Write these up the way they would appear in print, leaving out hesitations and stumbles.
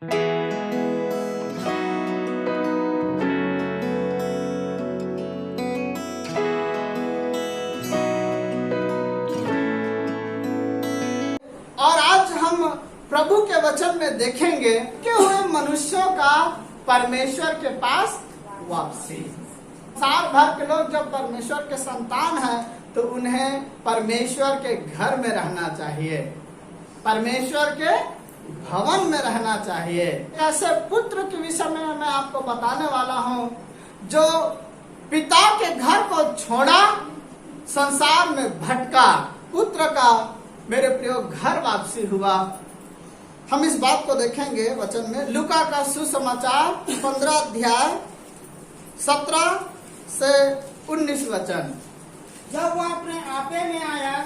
और आज हम प्रभु के वचन में देखेंगे कि हुए मनुष्यों का परमेश्वर के पास वापसी। साल भर के लोग जब परमेश्वर के संतान हैं तो उन्हें परमेश्वर के घर में रहना चाहिए, परमेश्वर के भवन में रहना चाहिए। ऐसे पुत्र के विषय में मैं आपको बताने वाला हूँ जो पिता के घर को छोड़ा, संसार में भटका। पुत्र का मेरे प्रियो घर वापसी हुआ। हम इस बात को देखेंगे वचन में। लूका का सुसमाचार 15 अध्याय 17 से 19 वचन। जब वह अपने आपे में आया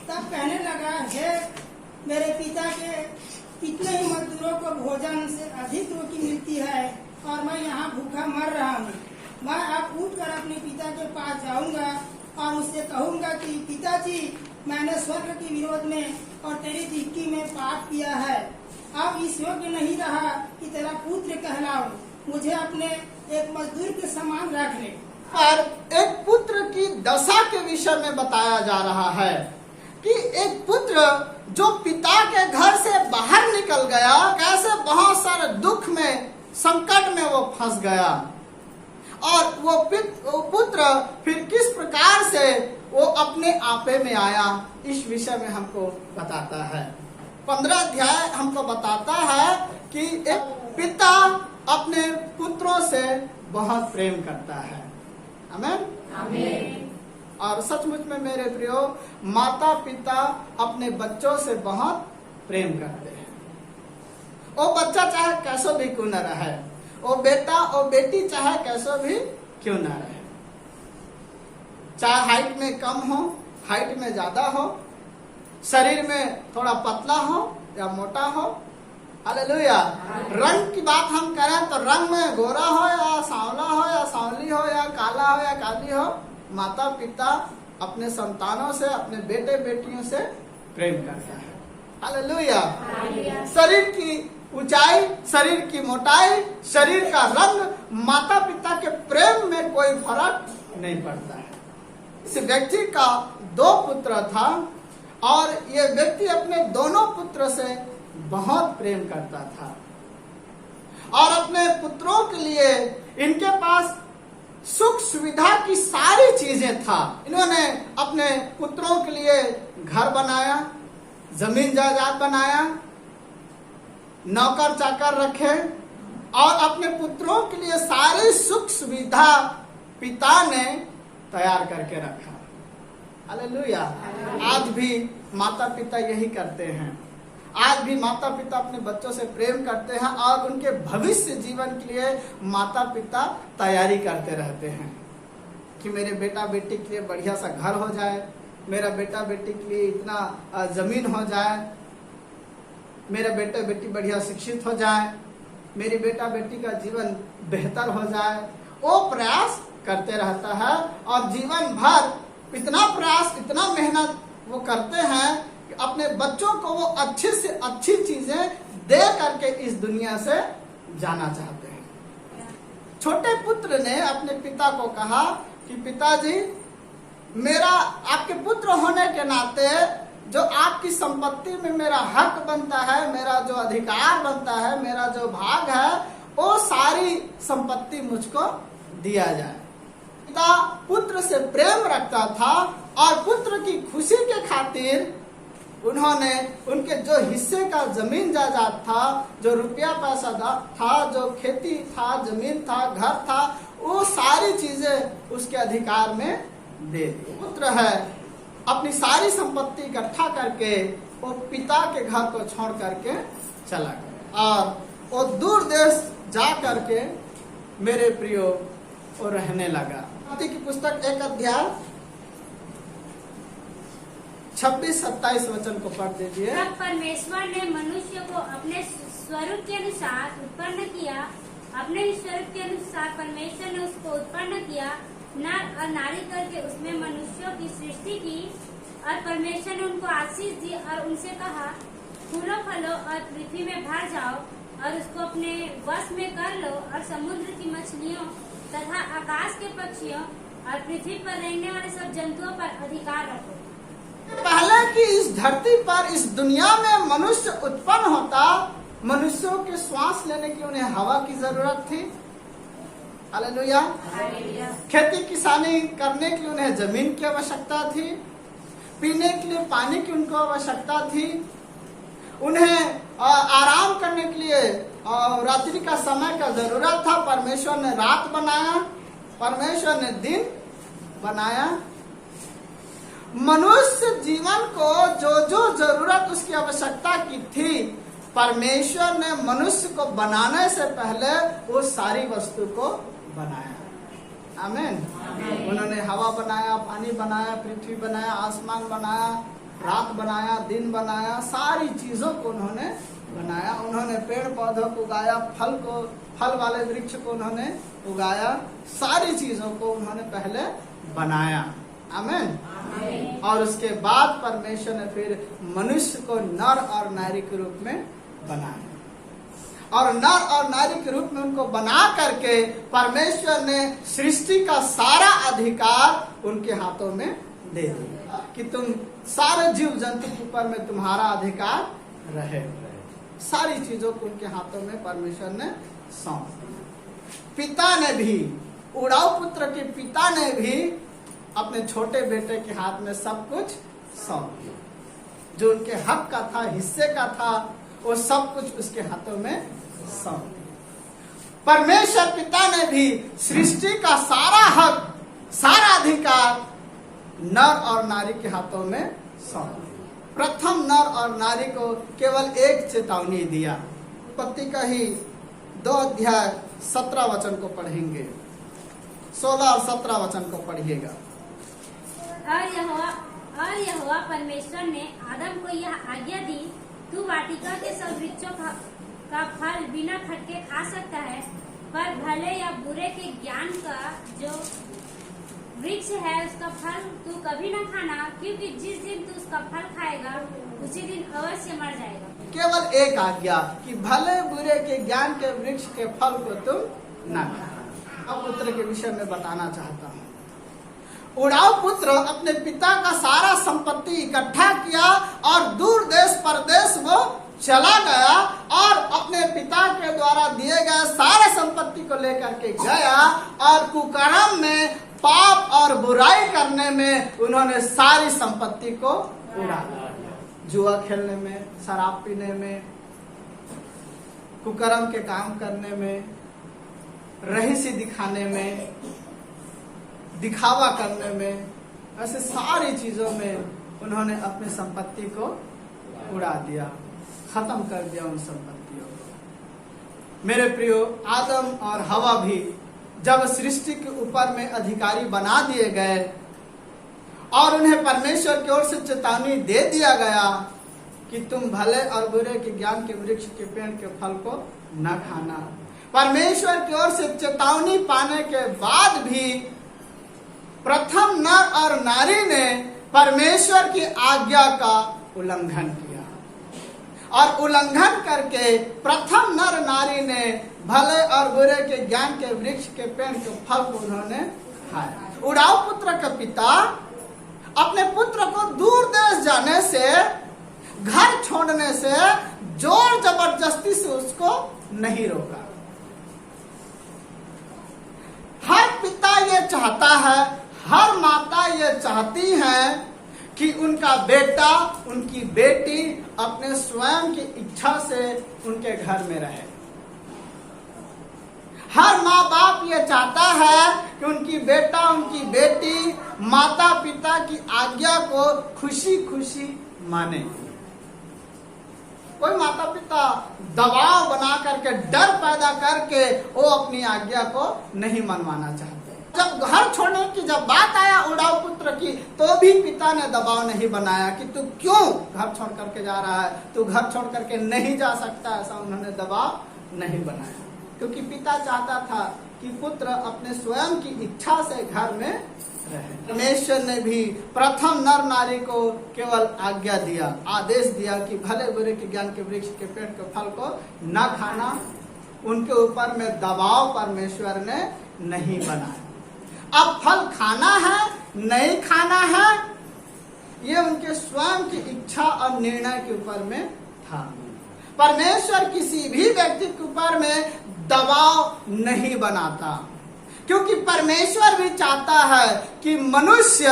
तब कहने लगा, हे मेरे पिता के कितने ही मजदूरों को भोजन से अधिक रोटी मिलती है और मैं यहाँ भूखा मर रहा हूँ। मैं अब उठकर अपने पिता के पास जाऊंगा और उससे कहूंगा कि पिताजी, मैंने स्वर्ग के विरोध में और तेरी दृष्टि में पाप किया है। अब इस योग्य नहीं रहा कि तेरा पुत्र कहलाऊं। मुझे अपने एक मजदूर के समान रख ले। पर एक पुत्र की दशा के विषय में बताया जा रहा है कि एक पुत्र जो पिता के घर से बाहर निकल गया, कैसे बहुत सारे दुख में, संकट में वो फंस गया, और वो पुत्र फिर किस प्रकार से वो अपने आपे में आया, इस विषय में हमको बताता है। 15 अध्याय हमको बताता है कि एक पिता अपने पुत्रों से बहुत प्रेम करता है। आमीन, आमीन। और सचमुच में मेरे प्रियो, माता पिता अपने बच्चों से बहुत प्रेम करते हैं। वो बच्चा चाहे कैसो भी क्यों न रहे, वो बेटा और बेटी चाहे कैसो भी क्यों न रहे, चाहे हाइट में कम हो, हाइट में ज्यादा हो, शरीर में थोड़ा पतला हो या मोटा हो। हालेलुया। रंग की बात हम करें तो रंग में गोरा हो या सांवला हो या सांवली हो या काला हो या काली हो, माता पिता अपने संतानों से, अपने बेटे बेटियों से प्रेम करता है। हालेलुया। शरीर की ऊंचाई, शरीर की मोटाई, शरीर का रंग, माता पिता के प्रेम में कोई फर्क नहीं पड़ता है। इस व्यक्ति का 2 पुत्र था और ये व्यक्ति अपने दोनों पुत्र से बहुत प्रेम करता था और अपने पुत्रों के लिए इनके पास सुख सुविधा की सारी चीजें था। इन्होंने अपने पुत्रों के लिए घर बनाया, जमीन जायदाद बनाया, नौकर चाकर रखे और अपने पुत्रों के लिए सारी सुख सुविधा पिता ने तैयार करके रखा। हालेलुया। आज भी माता पिता यही करते हैं। आज भी माता पिता अपने बच्चों से प्रेम करते हैं और उनके भविष्य जीवन के लिए माता पिता तैयारी करते रहते हैं कि मेरे बेटा बेटी के लिए बढ़िया सा घर हो जाए, मेरा बेटा बेटी के लिए इतना जमीन हो जाए, मेरा बेटा बेटी बढ़िया शिक्षित हो जाए, मेरी बेटा बेटी का जीवन बेहतर हो जाए। वो प्रयास करते रहता है और जीवन भर इतना प्रयास, इतना मेहनत वो करते हैं कि अपने बच्चों को वो अच्छी से अच्छी चीजें दे करके इस दुनिया से जाना चाहते हैं। छोटे पुत्र ने अपने पिता को कहा कि पिताजी, मेरा आपके पुत्र होने के नाते जो आपकी संपत्ति में मेरा हक बनता है, मेरा जो अधिकार बनता है, मेरा जो भाग है, वो सारी संपत्ति मुझको दिया जाए। पिता पुत्र से प्रेम रखता था और पुत्र की खुशी के खातिर उन्होंने उनके जो हिस्से का जमीन जायदाद था, जो रुपया पैसा था, जो खेती था, जमीन था, घर था, वो सारी चीजें उसके अधिकार में दे दी। पुत्र है अपनी सारी संपत्ति इकट्ठा करके वो पिता के घर को छोड़ करके चला गया और वो दूर देश जा करके मेरे प्रियो वो रहने लगा। की पुस्तक 1 अध्याय 26-27 वचन को पढ़ दीजिए। तब परमेश्वर ने मनुष्य को अपने स्वरूप के अनुसार उत्पन्न किया, अपने ही स्वरूप के अनुसार परमेश्वर ने उसको उत्पन्न किया, नर और नारी करके उसमें मनुष्यों की सृष्टि की। और परमेश्वर ने उनको आशीष दी और उनसे कहा, फूलो फलो और पृथ्वी में भर जाओ और उसको वश में कर लो और समुद्र की मछलियों तथा आकाश के पक्षियों और पृथ्वी पर रहने वाले सब जंतुओं पर अधिकार रखो। पहले कि इस धरती पर इस दुनिया में मनुष्य उत्पन्न होता, मनुष्यों के श्वास लेने की उन्हें हवा की जरूरत थी। हालेलुया। खेती किसानी करने के लिए उन्हें जमीन की आवश्यकता थी, पीने के लिए पानी की उनको आवश्यकता थी, उन्हें आराम करने के लिए रात्रि का समय का जरूरत था। परमेश्वर ने रात बनाया, परमेश्वर ने दिन बनाया। मनुष्य जीवन को जो जो जरूरत उसकी आवश्यकता की थी, परमेश्वर ने मनुष्य को बनाने से पहले वो सारी वस्तु को बनाया। आमीन। उन्होंने हवा बनाया, पानी बनाया, पृथ्वी बनाया, आसमान बनाया, रात बनाया, दिन बनाया, सारी चीजों को उन्होंने बनाया। उन्होंने पेड़ पौधों को उगाया, फल वाले वृक्ष को उन्होंने उगाया, सारी चीजों को उन्होंने पहले बनाया। आमीन। और उसके बाद परमेश्वर ने फिर मनुष्य को नर और नारी के रूप में बनाया, और नर और नारी के रूप में उनको बना करके परमेश्वर ने सृष्टि का सारा अधिकार उनके हाथों में दे दिया कि तुम सारे जीव जंतु के ऊपर में तुम्हारा अधिकार रहे। सारी चीजों को उनके हाथों में परमेश्वर ने सौंप दिया। पिता ने भी, उड़ाऊ पुत्र के पिता ने भी अपने छोटे बेटे के हाथ में सब कुछ सौंप दिया। जो उनके हक का था, हिस्से का था, वो सब कुछ उसके हाथों में सौंप दिया। परमेश्वर पिता ने भी सृष्टि का सारा हक, सारा अधिकार नर और नारी के हाथों में सौंप दिया। प्रथम नर और नारी को केवल एक चेतावनी दिया। उत्पत्ति का ही 2 अध्याय 17 वचन को पढ़ेंगे, 16 और 17 वचन को पढ़िएगा। और यहोवा परमेश्वर ने आदम को यह आज्ञा दी, तू वाटिका के सब वृक्षों का फल बिना खटके खा सकता है, पर भले या बुरे के ज्ञान का जो वृक्ष है उसका फल तू कभी न खाना, क्योंकि जिस दिन तू उसका फल खाएगा उसी दिन अवश्य मर जाएगा। केवल एक आज्ञा कि भले बुरे के ज्ञान के वृक्ष के फल को तुम न खाना। अब पुत्र के विषय में बताना चाहता हूँ। उड़ाऊ पुत्र अपने पिता का सारा संपत्ति इकट्ठा किया और दूर देश परदेश वो चला गया, और अपने पिता के द्वारा दिए गए सारे संपत्ति को लेकर के गया, और कुकर्म में, पाप और बुराई करने में उन्होंने सारी संपत्ति को उड़ा दिया। जुआ खेलने में, शराब पीने में, कुकर्म के काम करने में, रहीसी दिखाने में, दिखावा करने में, ऐसे सारी चीजों में उन्होंने अपनी संपत्ति को उड़ा दिया, खत्म कर दिया उन संपत्तियों को। मेरे प्रियो, आदम और हवा भी जब सृष्टि के ऊपर में अधिकारी बना दिए गए और उन्हें परमेश्वर की ओर से चेतावनी दे दिया गया कि तुम भले और बुरे के ज्ञान के वृक्ष के पेड़ के फल को न खाना, परमेश्वर की ओर से चेतावनी पाने के बाद भी प्रथम नर और नारी ने परमेश्वर की आज्ञा का उल्लंघन किया, और उल्लंघन करके प्रथम नर नारी ने भले और बुरे के ज्ञान के वृक्ष के पेड़ के फल को उन्होंने खाया। उड़ाऊ पुत्र का पिता अपने पुत्र को दूर देश जाने से, घर छोड़ने से जोर जबरदस्ती से उसको नहीं रोका। हर पिता ये चाहता है, हर माता ये चाहती है कि उनका बेटा, उनकी बेटी अपने स्वयं की इच्छा से उनके घर में रहे। हर माँ बाप ये चाहता है कि उनकी बेटा, उनकी बेटी माता पिता की आज्ञा को खुशी खुशी माने। कोई माता पिता दबाव बना करके, डर पैदा करके वो अपनी आज्ञा को नहीं मनवाना चाहते। जब घर छोड़ने की जब बात आया उड़ाऊ पुत्र की, तो भी पिता ने दबाव नहीं बनाया कि तू क्यों घर छोड़ करके जा रहा है, तू घर छोड़ करके नहीं जा सकता, ऐसा उन्होंने दबाव नहीं बनाया, क्योंकि पिता चाहता था कि पुत्र अपने स्वयं की इच्छा से घर में रहे। परमेश्वर ने भी प्रथम नर नारी को केवल आज्ञा दिया, आदेश दिया कि भले बुरे के ज्ञान के वृक्ष के पेड़ के फल को न खाना, उनके ऊपर में दबाव परमेश्वर ने नहीं बनाया। अब फल खाना है नहीं खाना है, ये उनके स्वयं की इच्छा और निर्णय के ऊपर में था। परमेश्वर किसी भी व्यक्ति के ऊपर में दबाव नहीं बनाता, क्योंकि परमेश्वर भी चाहता है कि मनुष्य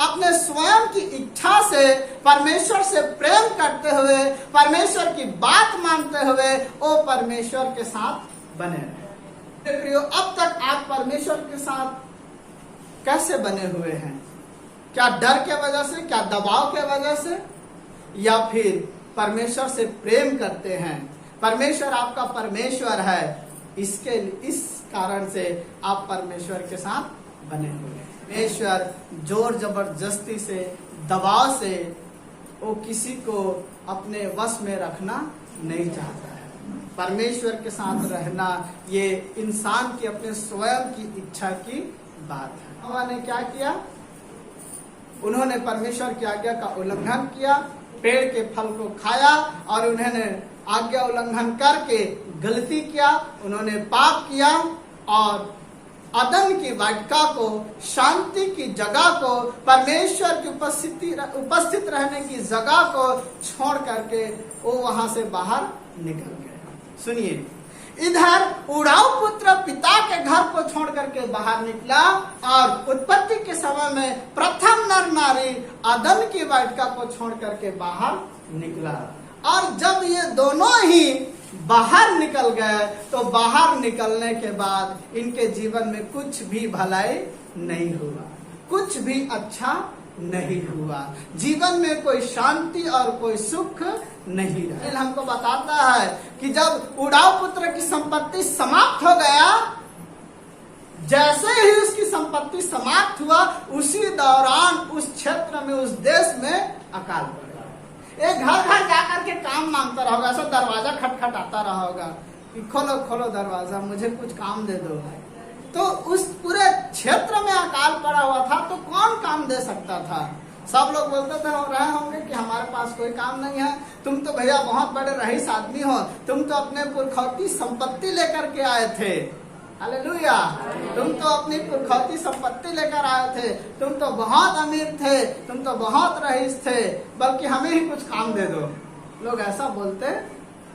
अपने स्वयं की इच्छा से परमेश्वर से प्रेम करते हुए, परमेश्वर की बात मानते हुए वो परमेश्वर के साथ बने रहे। प्रियो, अब तक आप परमेश्वर के साथ कैसे बने हुए हैं? क्या डर के वजह से, क्या दबाव के वजह से, या फिर परमेश्वर से प्रेम करते हैं? परमेश्वर आपका परमेश्वर है, इस कारण से आप परमेश्वर के साथ बने हुए हैं। परमेश्वर जोर जबरदस्ती से, दबाव से वो किसी को अपने वश में रखना नहीं चाहता है। परमेश्वर के साथ रहना ये इंसान की अपने स्वयं की इच्छा की बात है। हवा ने क्या किया? उन्होंने परमेश्वर की आज्ञा का उल्लंघन किया, पेड़ के फल को खाया और उन्होंने आज्ञा उल्लंघन करके गलती किया, उन्होंने पाप किया और अदन की वाटिका को, शांति की जगह को, परमेश्वर की उपस्थित रहने की जगह को छोड़ करके वो वहां से बाहर निकल गए। सुनिए, इधर उड़ाऊ पुत्र पिता के घर को छोड़ करके बाहर निकला और उत्पत्ति के समय में प्रथम नर नारी अदन की वाटिका को छोड़ करके बाहर निकला। और जब ये दोनों ही बाहर निकल गए तो बाहर निकलने के बाद इनके जीवन में कुछ भी भलाई नहीं हुआ, कुछ भी अच्छा नहीं हुआ, जीवन में कोई शांति और कोई सुख नहीं रहा। हमको बताता है कि जब उड़ाऊ पुत्र की संपत्ति समाप्त हो गया, जैसे ही उसकी संपत्ति समाप्त हुआ उसी दौरान उस क्षेत्र में, उस देश में अकाल पड़ गया। एक घर घर जाकर के काम मांगता रहा होगा, ऐसा दरवाजा खटखटाता रहा होगा कि खोलो खोलो दरवाजा, मुझे कुछ काम दे दो। तो उस पूरे क्षेत्र में अकाल पड़ा हुआ था, तो कौन काम दे सकता था? सब लोग बोलते थे रहे होंगे कि हमारे पास कोई काम नहीं है, तुम तो भैया बहुत बड़े रईस आदमी हो, तुम तो अपने पुरखौती संपत्ति लेकर के आए थे। हालेलुया, तुम तो अपनी पुरखौती संपत्ति लेकर आए थे, तुम तो बहुत अमीर थे, तुम तो बहुत रईस थे, बल्कि हमें ही कुछ काम दे दो। लोग ऐसा बोलते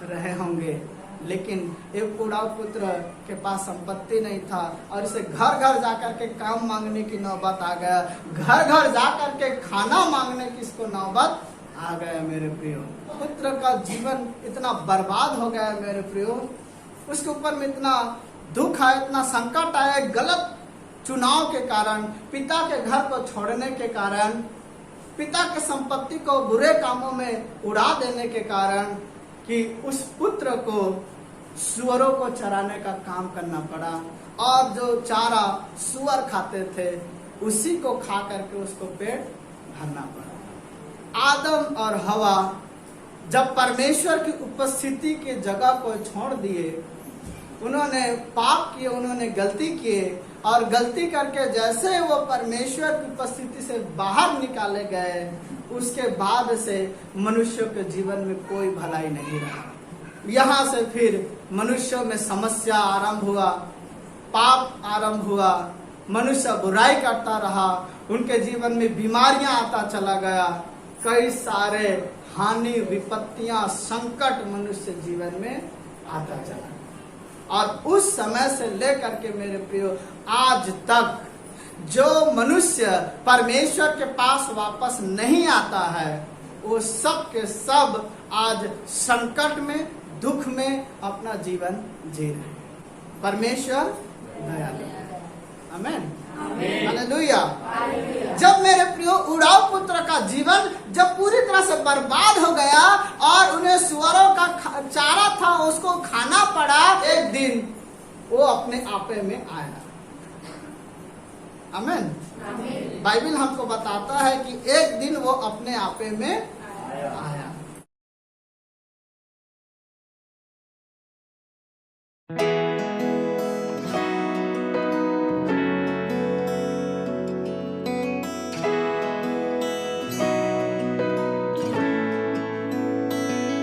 रहे होंगे। लेकिन एक उड़ाऊ पुत्र के पास संपत्ति नहीं था और इसे घर घर जाकर के काम मांगने की नौबत आ गया, घर घर जाकर के खाना मांगने की इसको नौबत आ गया। मेरे प्रियो, पुत्र का जीवन इतना बर्बाद हो गया मेरे प्रियो, उसके ऊपर में इतना दुख आया, इतना संकट आया, गलत चुनाव के कारण, पिता के घर को छोड़ने के कारण, पिता के संपत्ति को बुरे कामों में उड़ा देने के कारण, कि उस पुत्र को सुअरों को चराने का काम करना पड़ा और जो चारा सुअर खाते थे उसी को खा करके उसको पेट भरना पड़ा। आदम और हवा जब परमेश्वर की उपस्थिति की जगह को छोड़ दिए, उन्होंने पाप किए, उन्होंने गलती किए और गलती करके जैसे वो परमेश्वर की उपस्थिति से बाहर निकाले गए, उसके बाद से मनुष्यों के जीवन में कोई भलाई नहीं रहा। यहाँ से फिर मनुष्यों में समस्या आरंभ हुआ, पाप आरंभ हुआ, मनुष्य बुराई करता रहा, उनके जीवन में बीमारियां आता चला गया, कई सारे हानि, विपत्तियां, संकट मनुष्य जीवन में आता चला। और उस समय से लेकर के मेरे प्रियो आज तक जो मनुष्य परमेश्वर के पास वापस नहीं आता है, वो सब के सब आज संकट में, दुख में अपना जीवन जी रहे हैं। परमेश्वर दयालु है। आमीन, हालेलुया। जब मेरे प्रियो उड़ाऊ पुत्र का जीवन जब पूरी तरह से बर्बाद हो गया और उन्हें सुअरों का चारा था उसको खाना पड़ा, एक दिन वो अपने आपे में आया। आमीन। बाइबल हमको बताता है कि एक दिन वो अपने आपे में आया।